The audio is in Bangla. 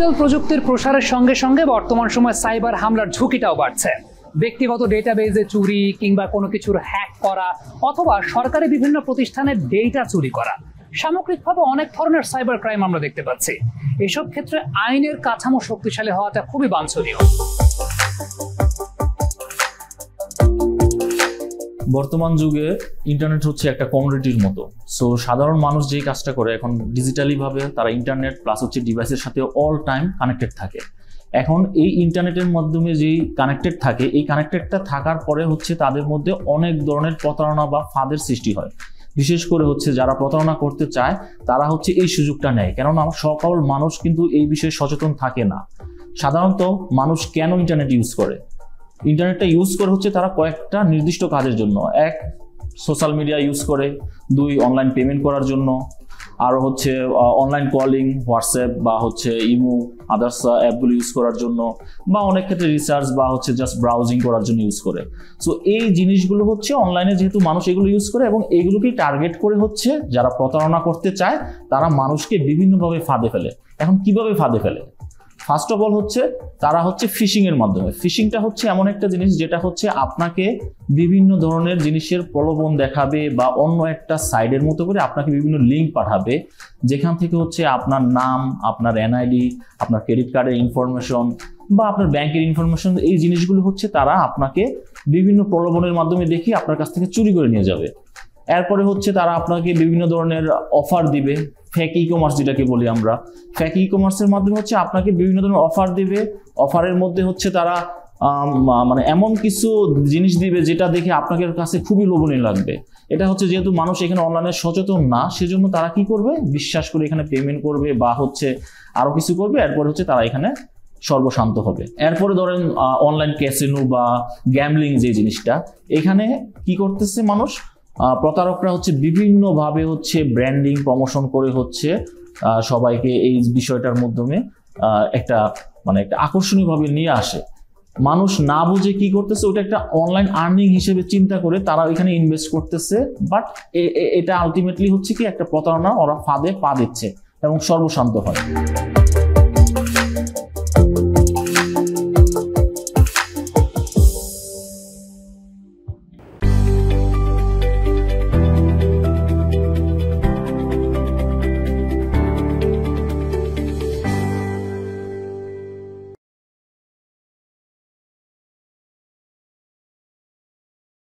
ডিজিটাল প্রযুক্তির প্রসারের সঙ্গে সঙ্গে বর্তমান সময়ে সাইবার হামলার ঝুঁকিটাও বাড়ছে। ব্যক্তিগত ডেটাবেজে চুরি কিংবা কোনো কিছুর হ্যাক করা অথবা সরকারি বিভিন্ন প্রতিষ্ঠানের ডেটা চুরি করা, সামগ্রিকভাবে অনেক ধরনের সাইবার ক্রাইম আমরা দেখতে পাচ্ছি। এসব ক্ষেত্রে আইনের কাঠামো শক্তিশালী হওয়াটা খুবই বাঞ্ছনীয়। বর্তমান যুগে ইন্টারনেট হচ্ছে একটা কমোডিটির মতো। সো সাধারণ মানুষ যেই কাজটা করে এখন ডিজিটালি ভাবে তারা ইন্টারনেট প্লাস হচ্ছে ডিভাইসের সাথে অল টাইম কানেক্টেড থাকে। এখন এই ইন্টারনেটের মাধ্যমে যেই কানেক্টেড থাকে, এই কানেক্টেডটা থাকার পরে হচ্ছে তাদের মধ্যে অনেক ধরনের প্রতারণা বা ফাঁদের সৃষ্টি হয়। বিশেষ করে হচ্ছে যারা প্রতারণা করতে চায় তারা হচ্ছে এই সুযোগটা নেয়, কেননা সকল মানুষ কিন্তু এই বিষয়ে সচেতন থাকে না। সাধারণত মানুষ কেন ইন্টারনেট ইউজ করে? ইন্টারনেটটা ইউজ করে হচ্ছে তারা কয়েকটা নির্দিষ্ট কাজের জন্য। এক, সোশ্যাল মিডিয়া ইউজ করে। দুই, অনলাইন পেমেন্ট করার জন্য। আরও হচ্ছে অনলাইন কলিং, হোয়াটসঅ্যাপ বা হচ্ছে ইমো, আদার্স অ্যাপগুলো ইউজ করার জন্য, বা অনেক ক্ষেত্রে রিসার্চ বা হচ্ছে জাস্ট ব্রাউজিং করার জন্য ইউজ করে। সো এই জিনিসগুলো হচ্ছে অনলাইনে যেহেতু মানুষ এগুলো ইউজ করে এবং এগুলোকেই টার্গেট করে হচ্ছে যারা প্রতারণা করতে চায় তারা মানুষকে বিভিন্নভাবে ফাঁদে ফেলে। এখন কিভাবে ফাঁদে ফেলে? ফার্স্ট অফ অল হচ্ছে তারা হচ্ছে ফিশিং এর মাধ্যমে। ফিশিংটা হচ্ছে এমন একটা জিনিস যেটা হচ্ছে আপনাকে বিভিন্ন ধরনের জিনিসের প্রলোভন দেখাবে বা অন্য একটা সাইডের মতো করে আপনাকে বিভিন্ন লিঙ্ক পাঠাবে, যেখান থেকে হচ্ছে আপনার নাম, আপনার এনআইডি, আপনার ক্রেডিট কার্ডের ইনফরমেশন বা আপনার ব্যাংকের ইনফরমেশন, এই জিনিসগুলো হচ্ছে তারা আপনাকে বিভিন্ন প্রলোভনের মাধ্যমে দেখিয়ে আপনার কাছ থেকে চুরি করে নিয়ে যাবে। এরপরে হচ্ছে তারা আপনাকে বিভিন্ন ধরনের অফার দিবে, ফেক ই কমার্স যেটাকে বলি আমরা। ফেক ই কমার্সের মাধ্যমে হচ্ছে আপনাকে বিভিন্ন ধরনের অফার দিবে। অফারের মধ্যে হচ্ছে তারা মানে এমন কিছু জিনিস দিবে যেটা দেখে আপনাদের কাছে খুবই লোভনীয় লাগবে। এটা হচ্ছে যেহেতু মানুষ এখানে অনলাইনে সচেতন না, সেজন্য তারা কি করবে, বিশ্বাস করে এখানে পেমেন্ট করবে বা হচ্ছে আরো কিছু করবে। এরপরে হচ্ছে তারা এখানে সর্বশান্ত হবে। এরপরে ধরেন অনলাইন ক্যাসিনো বা গ্যামলিং যে জিনিসটা, এখানে কি করতেছে মানুষ, প্রতারকরা হচ্ছে বিভিন্নভাবে হচ্ছে ব্র্যান্ডিং প্রমোশন করে হচ্ছে সবাইকে এই বিষয়টার মাধ্যমে একটা আকর্ষণীয়ভাবে নিয়ে আসে। মানুষ না বুঝে কি করতেছে, ওটা একটা অনলাইন আর্নিং হিসেবে চিন্তা করে তারা এখানে ইনভেস্ট করতেছে, বাট এটা আলটিমেটলি হচ্ছে কি একটা প্রতারণা, ওরা ফাঁদে পা দিচ্ছে এবং সর্বশান্ত হয়।